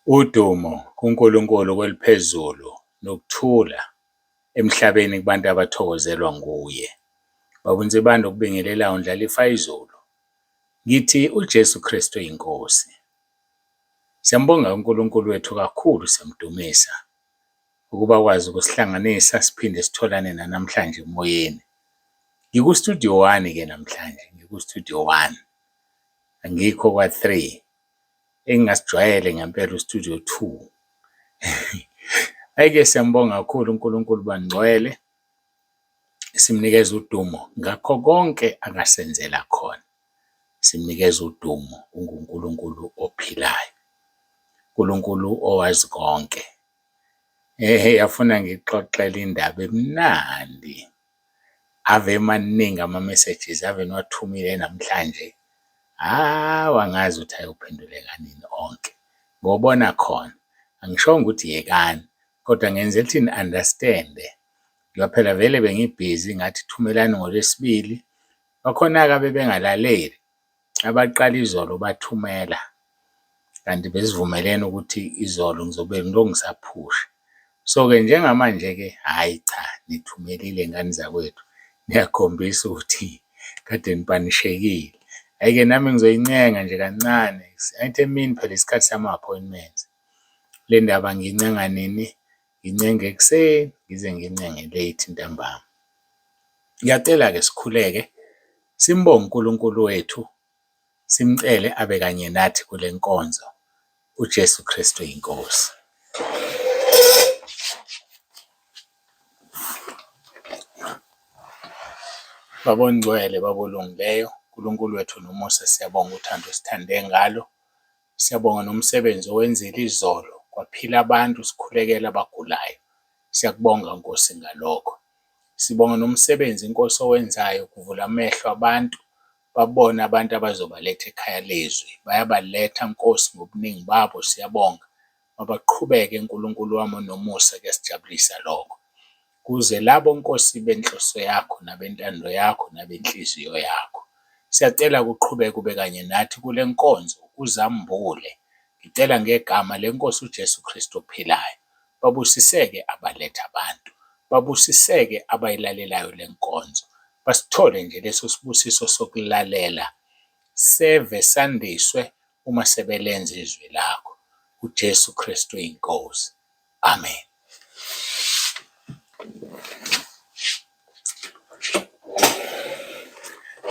Udumo kuNkulunkulu kweliphezulu nokuthula emhlabeni kubantu abathokozelwa nguye. Baba uNzibande okubingelelayo uNdlalifa izulu. Ngithi uJesu Kristu inkosi. Siyambonga uNkulunkulu wethu kakhulu, siyamdumisa ukuba kwazi ukusihlanganisa siphinde sitholane namhlanje emoyeni. Ngikustudio 1 namhlanje, ngikustudio 1. Angikho kwa-3 engingasijwayele ngempela ustudio 2. Ayike siyambonga kakhulu uNkulunkulu bangcwele, simnikeza udumo ngakho konke akasenzela khona. Simnikeza udumo, unguNkulunkulu ophilayo, uNkulunkulu owazi konke. Yafuna ngixoxele indaba emnandi. Ave maningi ama-messages ave niwathumile namhlanje. Wangazi ukuthi ayophenduleka nini onke. Ngobona khona, angishongo ukuthi yekani, kodwa ngenzela ukuthi ni-understand-e. Ngoba phela vele bengibhizi ngathi thumelani ngoLwesibili. Bakhona-ke abebengalaleli, abaqala izolo bathumela. Kanti besivumelene ukuthi izolo ngizobe ngilokhu ngisaphusha. So-ke njengamanje-ke, hhayi cha, nithumelile ngani zakwethu. Niyakhombisa ukuthi kade nipanishekile. Hhayi-ke nami ngizoyincenga nje kancane. Angithi emini phela isikhathi sama-appointments. Le ndaba ngiyincenga nini? Ngincenge ekuseni, ngize ngincenge late ntambama. Ngiyacela-ke sikhuleke, simbonge uNkulunkulu wethu, simcele abe kanye nathi kule nkonzo. UJesu Kristu inkosi. Baba ongcwele, Baba olungileyo, uNkulunkulu wethu nomusa, siyabonga uthando osithande ngalo. Siyabonga nomsebenzi owenzile izolo, kwaphila abantu, sikhulekela abagulayo. Siyakubonga Nkosi ngalokho. Sibonga nomsebenzi Nkosi owenzayo ukuvula amehlo abantu, babone abantu abazobaletha ekhaya lezwi. Bayabaletha Nkosi ngobuningi babo, siyabonga. Mabaqhubeke uNkulunkulu wami nomusa, kuyasijabulisa lokho. Kuze labo Nkosi benhloso yakho nabentando yakho nabenhliziyo yakho. Siyacela ukuqhubeka ube kanye nathi kule nkonzo, uzambule. Ngicela ngegama leNkosi uJesu Kristu ophilayo. Babusiseke abaletha abantu. Babusiseke abayilalelayo le nkonzo. Basithole nje leso sibusiso sokulalela. Seve sandiswe uma sebelenza izwi lakho. UJesu Kristu inkosi. Amen.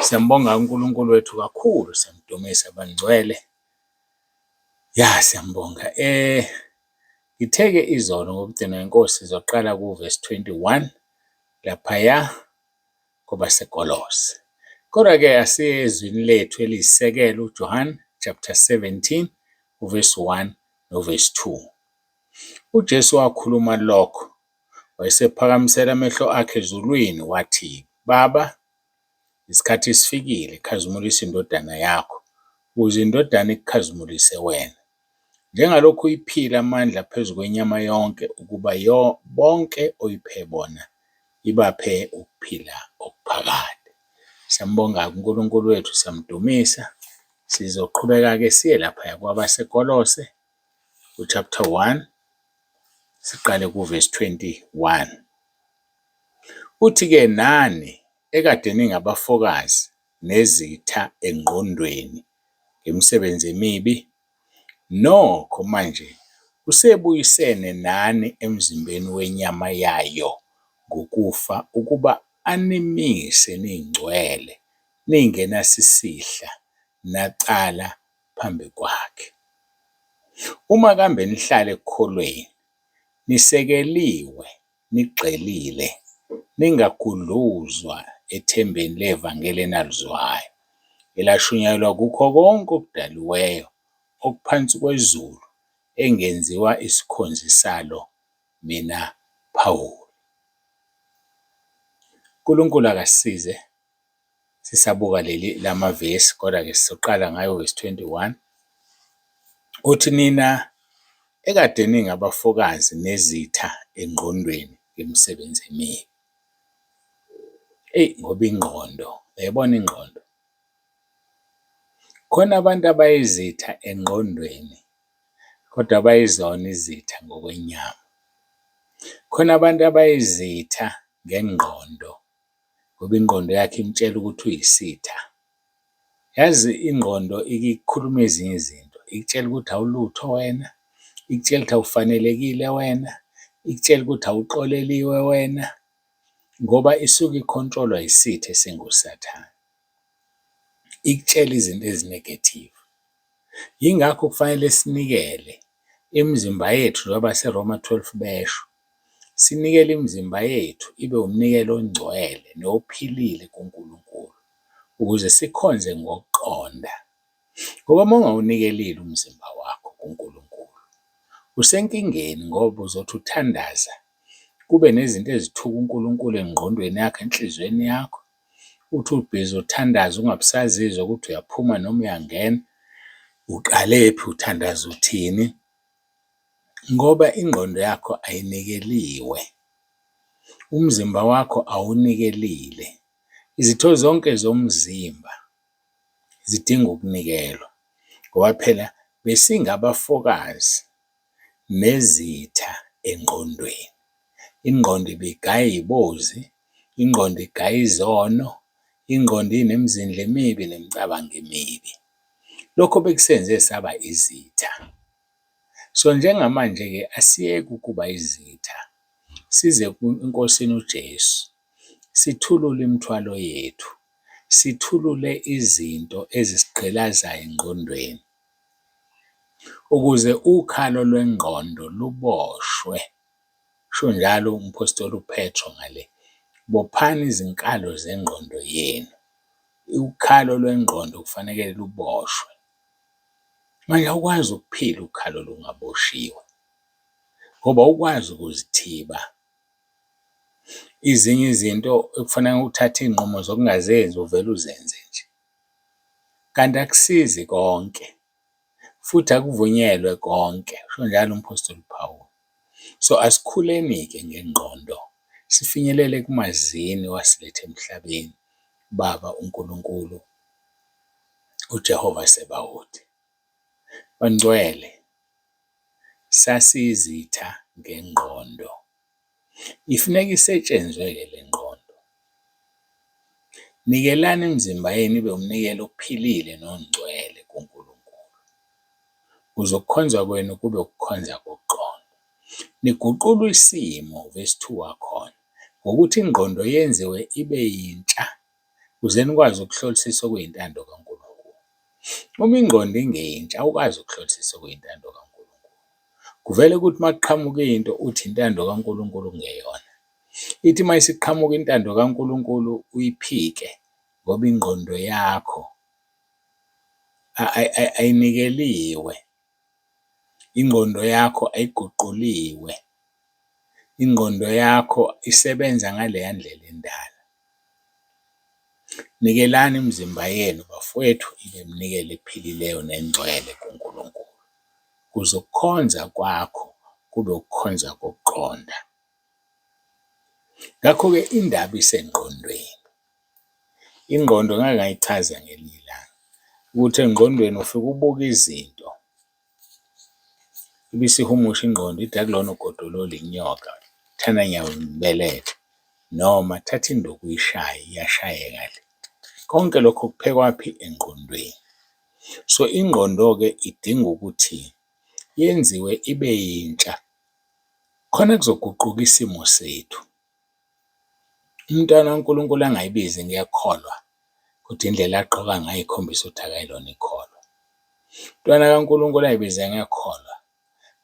Siyambonga uNkulunkulu wethu kakhulu, siyamdumisa bangcwele. Siyambonga. Ngitheke izolo ngokugcina inkosi izoqala ku-verse 21 laphaya kuba seKolose. Kodwa-ke asiye ezwini lethu eliyisisekelo uJohn chapter 17 uverse 1 noverse 2. UJesu wakhuluma lokho, wayesephakamisela amehlo akhe ezulwini wathi, Baba, isikhathi isifikile, khazimulisa indodana yakho, ukuze indodana ikukhazimulise wena. Njengalokhu uyiphile amandla phezu kwenyama yonke, ukuba bonke oyiphe bona ibaphe ukuphila okuphakade. Siyambonga uNkulunkulu wethu, siyamdumisa. Sizoqhubeka-ke siye laphaya kwabaseKolose chapter 1, siqale kuverse 21. Uthi-ke nani ekade ningabafokazi nezitha engqondweni ngemisebenzi emibi, nokho manje usebuyisene nani emzimbeni wenyama yayo ngokufa, ukuba animise ningcwele, ningenasisihla nacala phambi kwakhe. Uma kambe nihlale ekukholweni, nisekeliwe, nigxilile, ningagudluzwa ethembeni levangeli enalizwayo, elashunyayelwa kukho konke okudaliweyo okuphansi kwezulu, engenziwa isikhonzi salo, mina Phawuli. uNkulunkulu akasisize sisabuka lamavesi, kodwa-ke sizoqala ngayo verse 21. Uthi nina ekade ningabafokazi nezitha engqondweni yemisebenzi emibi. Ngoba ingqondo, uyayibona ingqondo. Khona abantu abayizitha engqondweni, kodwa bayizona izitha ngokwenyama. Khona abantu abayizitha ngengqondo, ngoba ingqondo yakhe imtshela ukuthi uyisitha. Yazi ingqondo ikhuluma ezinye izinto, ikutshela ukuthi awulutho wena, ikutshela ukuthi awufanelekile wena, ikutshela ukuthi awuxoleliwe wena, ngoba isuke ikhontrolwa yisitha esingusathane. Ikutshela izinto ezinegative. Yingakho kufanele sinikele imizimba yethu njengoba seRoma 12 besho, sinikele imizimba yethu ibe umnikelo ongcwele nophilile kuNkulunkulu ukuze sikhonze ngokuqonda. Ngoba uma ungawunikelile umzimba wakho kuNkulunkulu, usenkingeni ngoba uzothi uthandaza kube nezinto ezithuka uNkulunkulu engqondweni yakho, enhliziyweni yakho, uthi ubhizi uthandaza ungabusazizwa ukuthi uyaphuma noma uyangena, uqalephi, uthandaza uthini, ngoba ingqondo yakho ayinikeliwe, umzimba wakho awunikelile. Izitho zonke zomzimba zidinga ukunikelwa ngoba phela besingabafokazi nezitha engqondweni. Ingqondo ibigaya iy'bozi, ingqondo igaya izono, ingqondo inemizindla emibi nemicabango emibi. Lokho bekusenze saba izitha. So njengamanje-ke asiyeke ukuba izitha, size eNkosini uJesu, sithulule imithwalo yethu, sithulule izinto ezisigqilazayo engqondweni ukuze ukhalo lwengqondo luboshwe. Kusho njalo umpostoli uPetro ngale, bophani izinkalo zengqondo yenu. Ukhalo lwengqondo kufanele luboshwe. Manje awukwazi ukuphila ukhalo lungaboshiwe ngoba awukwazi ukuzithiba. Ezinye izinto ekufanele uthathe iy'nqumo zokungazenzi uvele uzenze nje. Kanti akusizi konke, futhi akuvunyelwe konke, kusho njalo umpostoli uPawulu. So asikhuleni-ke ngengqondo, sifinyelele kumazini wasiletha emhlabeni, Baba uNkulunkulu, uJehova Sebawothi. Bangcwele, sasiyizitha ngengqondo. Ifuneka isetshenzwe-ke le ngqondo. Nikelani imizimba yenu ibe umnikelo ophilile nongcwele kuNkulunkulu. Ukuze ukukhonza kwenu kube ukukhonza kokuqonda. Niguqulwe isimo, verse 2 wakhona, ngokuthi ingqondo yenziwe ibe yintsha ukuze nikwazi ukuhlolisisa okuyintando kaNkulunkulu. Uma ingqondo ingeyintsha, awukwazi ukuhlolisisa okuyintando kaNkulunkulu. Kuvele ukuthi uma kuqhamuka into uthi intando kaNkulunkulu kungeyona. Ithi uma isiqhamuka intando kaNkulunkulu uyiphike ngoba ingqondo yakho ayinikeliwe, ingqondo yakho ayiguquliwe, ingqondo yakho isebenza ngaleya ndlela endala. Nikelani imizimba yenu bafowethu ibe iminikelo ephilileyo nengcwele kuNkulunkulu ukuze ukukhonza kwakho kube ukukhonza kokuqonda. Ngakho-ke indaba isengqondweni. Ingqondo ngake ngayichaza ngelinye ilanga ukuthi engqondweni ufike ubuke izinto, ibisihumusha ingqondo ithi akulona ugodolola inyoka, thana nyawo imbeleko, noma thatha induku uyishaye, iyashayeka le. Konke lokho kuphekwaphi? Engqondweni. So ingqondo-ke idinga ukuthi yenziwe ibe yintsha khona kuzoguquka isimo sethu. Umntwana kaNkulunkulu angayibizi ngiyakholwa, kodwa indlela agqoka ngayo ikhombisa ukuthi akayilona ikholwa. Umntwana kaNkulunkulu ayibize ngiyakholwa,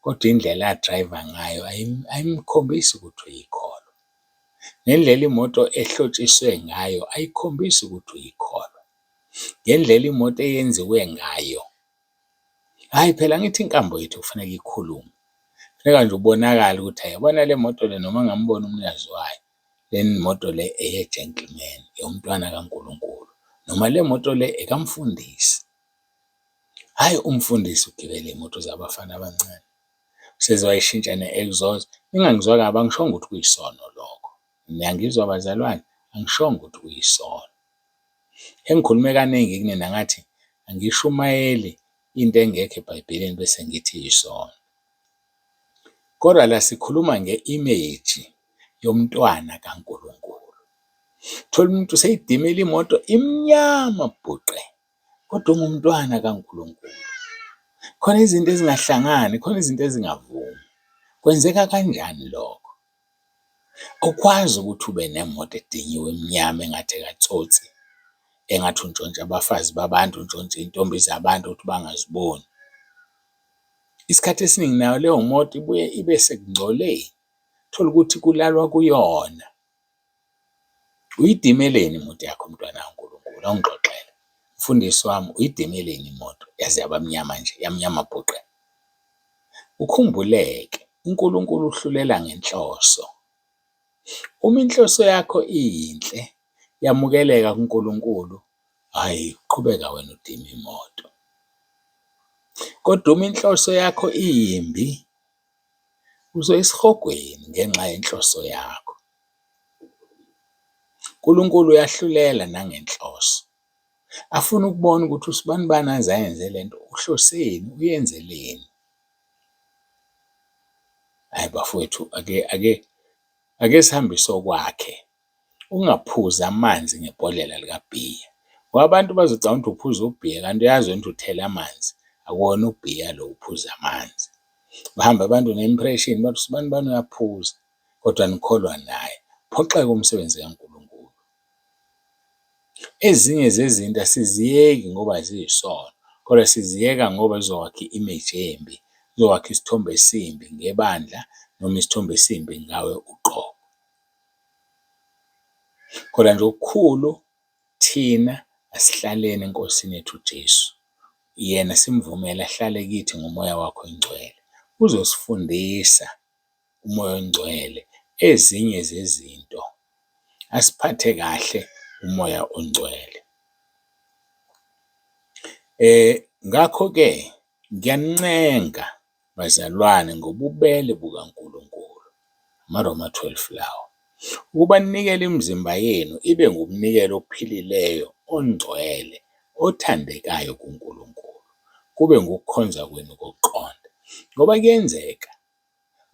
kodwa indlela adrayiva ngayo ayimkhombisi ukuthi uyikholwa. Ngendlela imoto ehlotshiswe ngayo ayikhombisi ukuthi uyikholwa. Ngendlela imoto eyenziwe ngayo. Hhayi phela angithi inkambo yethu kufanele ikhulume. Kufuneka nje ubonakale ukuthi yabona le moto le noma ngambona umnikazi wayo, le moto le eye-gentleman, eyomntwana kaNkulunkulu, noma le moto le ekamfundisi. Hhayi umfundisi ugibele iy'moto zabafana abancane. Useze wayishintsha ne-exhaust. Ningangizwa kabi, angishongo ukuthi kuyisono lokho. Niyangizwa bazalwane? Angishongo ukuthi kuyisono. Engikhulume kaningi kunina ngathi angishumayeli into engekho eBhayibhelini bese ngithi iyisono. Kodwa la sikhuluma nge-image yomntwana kaNkulunkulu. Thola umuntu seyidimela imoto imnyama bhuqe, kodwa ungumntwana kaNkulunkulu. Khona izinto ezingahlangani, khona izinto ezingavumi. Kwenzeka kanjani lokho? Awukwazi ukuthi ube nemoto edinyiwe emnyama engathi ekatsotsi, engathi untshontsha abafazi babantu, untshontshe iy'ntombi zabantu ukuthi bangaziboni. Isikhathi esiningi nayo leyo moto ibuye ibe sekungcoleni, thola ukuthi kulalwa kuyona. Uyidimeleni imoto yakho mntwana kaNkulunkulu? Awungixoxele. Mfundisi wami, uyidimeleni imoto? Yaze yabamnyama nje, yamnyama bhuqe. Ukhumbuleke, uNkulunkulu uhlulela ngenhloso. Uma inhloso yakho iyinhle, yamukeleka kuNkulunkulu, hhayi, qhubeka wena udime imoto. Kodwa uma inhloso yakho iyimbi, uzoyisihogweni ngenxa yenhloso yakho. uNkulunkulu uyahlulela nangenhloso. Afuna ukubona ukuthi usibani bani aze ayenze le nto, uhloseni, uyenzeleni. Hhayi bafowethu, ake sihambe sokwakhe. Ungaphuzi amanzi ngebhodlela likabhiya. Ngoba abantu bazocabanga ukuthi uphuza ubhiya, kanti uyazi wena ukuthi uthela amanzi. Akuwona ubhiya lo uphuza amanzi. Bahambe abantu ne-impression bathi usibani bani uyaphuza, kodwa nikholwa naye. Phoxeka umsebenzi kaNkulunkulu. Ezinye zezinto asiziyeki ngoba ziyisono, kodwa siziyeka ngoba zizokwakha i-image embi, zizokwakha isithombe esimbi ngebandla noma isithombe esimbi ngawe uqobo. Kodwa nje okukhulu, thina asihlaleni eNkosini yethu uJesu. Yena simvumele ahlale kithi ngomoya wakho oyingcwele. Uzosifundisa umoya oyingcwele ezinye zezinto. Asiphathe kahle umoya ongcwele. Ngakho-ke ngiyanincenga bazalwane ngobubele bukaNkulunkulu, amaRoma 12 lawo, ukuba ninikele imizimba yenu ibe ngumnikelo ophilileyo, ongcwele, othandekayo kuNkulunkulu, kube ngukukhonza kwenu kokuqonda. Ngoba kuyenzeka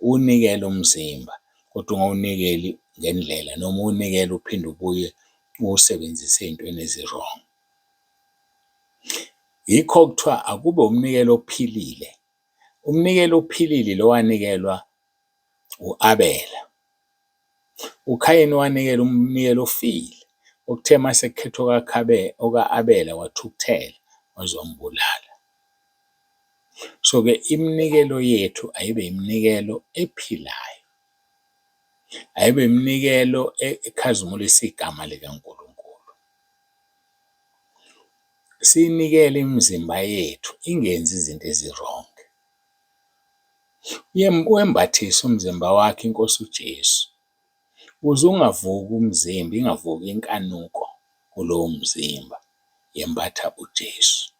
uwunikele umzimba, kodwa ungawunikeli ngendlela, noma uwunikele uphinde ubuye uwusebenzise ey'ntweni ezi-wrong. Yikho kuthiwa akube umnikelo ophilile. Umnikelo ophilile lo wanikelwa u-Abela. uKhayini wanikela umnikelo ofile, okuthe mase kukhethwa oka-Abela wathukuthela wazombulala. So-ke iminikelo yethu ayibe iminikelo ephilayo, ayibe iminikelo ekhazimulisa igama likaNkulunkulu. Siyinikele imizimba yethu ingenzi izinto ezi-wrong. Wembathise umzimba wakhe iNkosi uJesu, ukuze ungavuki umzimba, ingavuki inkanuko kulowo mzimba. Yembatha uJesu,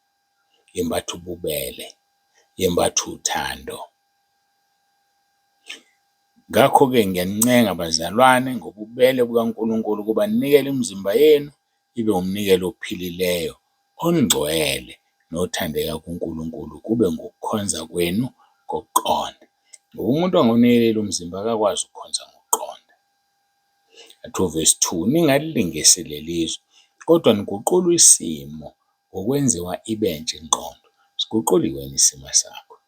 yembatha ububele, yembatha uthando. Ngakho-ke ngiyanincenga bazalwane ngobubele bukaNkulunkulu ukuba ninikele imizimba yenu ibe umnikelo ophilileyo, ongcwele, nothandeka kuNkulunkulu, kube ngukukhonza kwenu kokuqonda. Ngoba umuntu angawunikeleli umzimba akakwazi ukukhonza ngokuqonda. Athi uvesi 2, ningalilingisi lelizwe, kodwa niguqulwe isimo ngokwenziwa ibentsha ingqondo. Siguquliwe yini isimo sakho?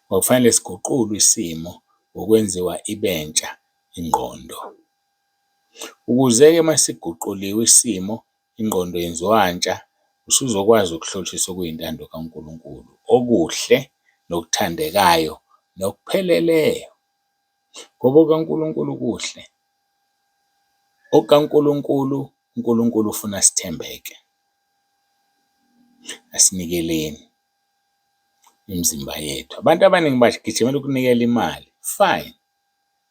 Kwakufanele siguqulwe isimo ngokwenziwa ibentsha ingqondo. Ukuze-ke uma siguquliwe isimo, ingqondo yenziwa ntsha, usuzokwazi ukuhlotshisa okuyintando kaNkulunkulu, okuhle, nokuthandekayo, nokupheleleyo. Ngoba okaNkulunkulu kuhle. OkukaNkulunkulu, uNkulunkulu ufuna sithembeke. Asinikeleni imizimba yethu. Abantu abaningi bagijimela ukunikela imali. Fine,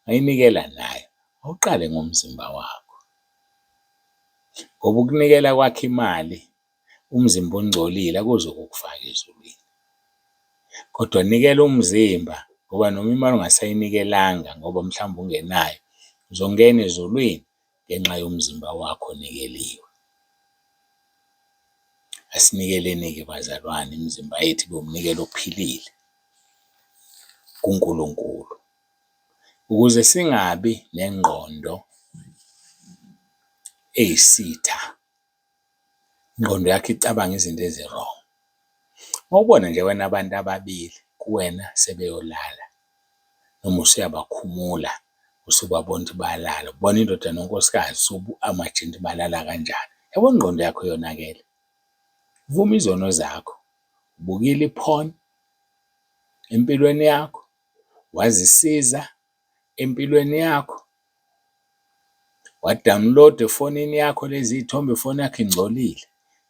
ngayinikela nayo. Awuqale ngomzimba wakho. Ngoba ukunikela kwakho imali, umzimba ongcolile akuzukukufaka ezulwini. Kodwa nikela umzimba, ngoba noma imali ungasayinikelanga ngoba mhlawumbe ungenayo, uzongena ezulwini ngenxa yomzimba wakho onikeliwe. Asinikeleni-ke bazalwane imizimba yethu ibe umnikelo ophilile. kuNkulunkulu, ukuze singabi nengqondo eyisitha, ingqondo yakho icabanga izinto ezi-wrong. Mawubona nje wena abantu ababili kuwena sebeyolala, noma usuyabakhumula, usubabona ukuthi bayalala, ubona indoda nonkosikazi amajini balala kanjani, yabona ingqondo yakho yonakele. Vuma izono zakho, ubukile i-porn empilweni yakho, wazisiza empilweni yakho, wa-download efonini yakho lezi iy'thombe, ifoni yakho ingcolile,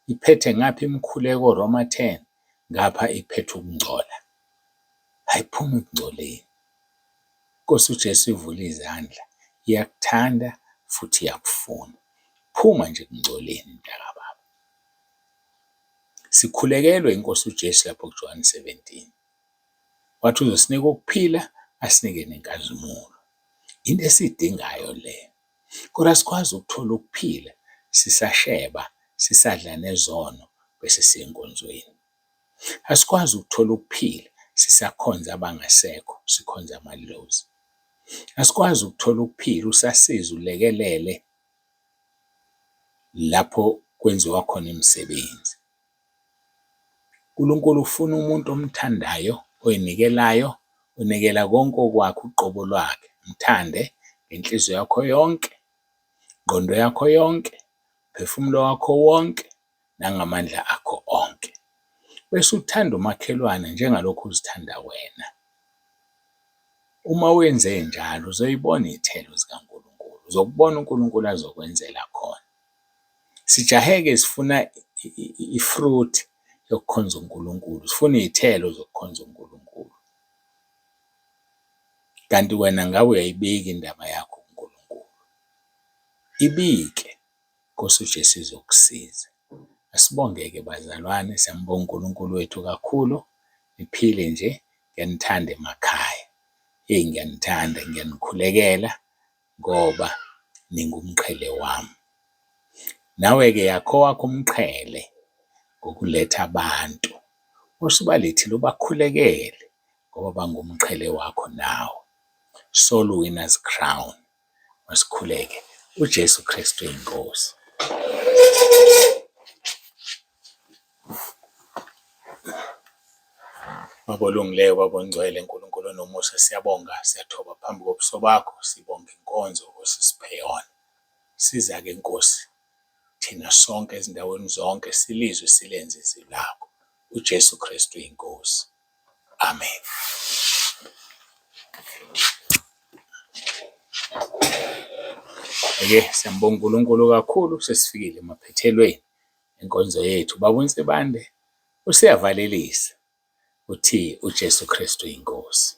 iphethe ngapha imikhuleko Roma 10, ngapha iphethe ukungcola. Ayiphumi ekungcoleni. Nkosi uJesu ivule izandla, iyakuthanda futhi iyakufuna. Phuma nje ekungcoleni mntakababa. Sikhulekelwe inkosi uJesu lapho kuJohane 17. Wathi uzosinika ukuphila, asinike nenkazimulo. Into esiyidingayo le. Kodwa sikwazi ukuthola ukuphila sisasheba, sisadla nezono bese siya enkonzweni. Asikwazi ukuthola ukuphila sisakhonza abangasekho, sikhonza amadlozi. Asikwazi ukuthola ukuphila usasiza ulekelele lapho kwenziwa khona imisebenzi. uNkulunkulu ufuna umuntu omthandayo, oyinikelayo, unikela konke okwakhe uqobo lwakhe. Mthande ngenhliziyo yakho yonke, ingqondo yakho yonke, umphefumulo wakho wonke, nangamandla akho onke. Bese uthanda umakhelwane njengalokhu uzithanda wena. Uma wenze njalo uzoyibona iy'thelo zikaNkulunkulu, uzokubona uNkulunkulu azokwenzela khona. Sijaheke sifuna ifruit yokukhonza uNkulunkulu, sifuna iy'thelo zokukhonza uNkulunkulu. Kanti wena ngabe uyayibika indaba yakho kuNkulunkulu. Ibike, Nkosi uJesu izokusiza. Asibonge-ke bazalwane, siyambonga uNkulunkulu wethu kakhulu. Niphile nje, ngiyanithanda emakhaya. Ngiyanithanda, ngiyanikhulekela ngoba ningumqhele wami. Nawe-ke yakha owakho umqhele ngokuletha abantu. Usubalethile ubakhulekele ngoba bangumqhele wakho nawe. Soul Winners Crown. Masikhuleke. uJesu Kristu inkosi. Baba olungileyo, Baba ongcwele, Nkulunkulu onomusa, siyabonga, siyathoba phambi kobuso bakho, sibonga inkonzo osisiphe yona. Siza-ke Nkosi, thina sonke ezindaweni zonke silizwe silenze izwi lakho. uJesu Kristu inkosi. Amen. Siyambonga uNkulunkulu kakhulu, sesifikile emaphethelweni enkonzo yethu. Baba uNsibande usiyavalelisa, uthi uJesu Kristu inkosi.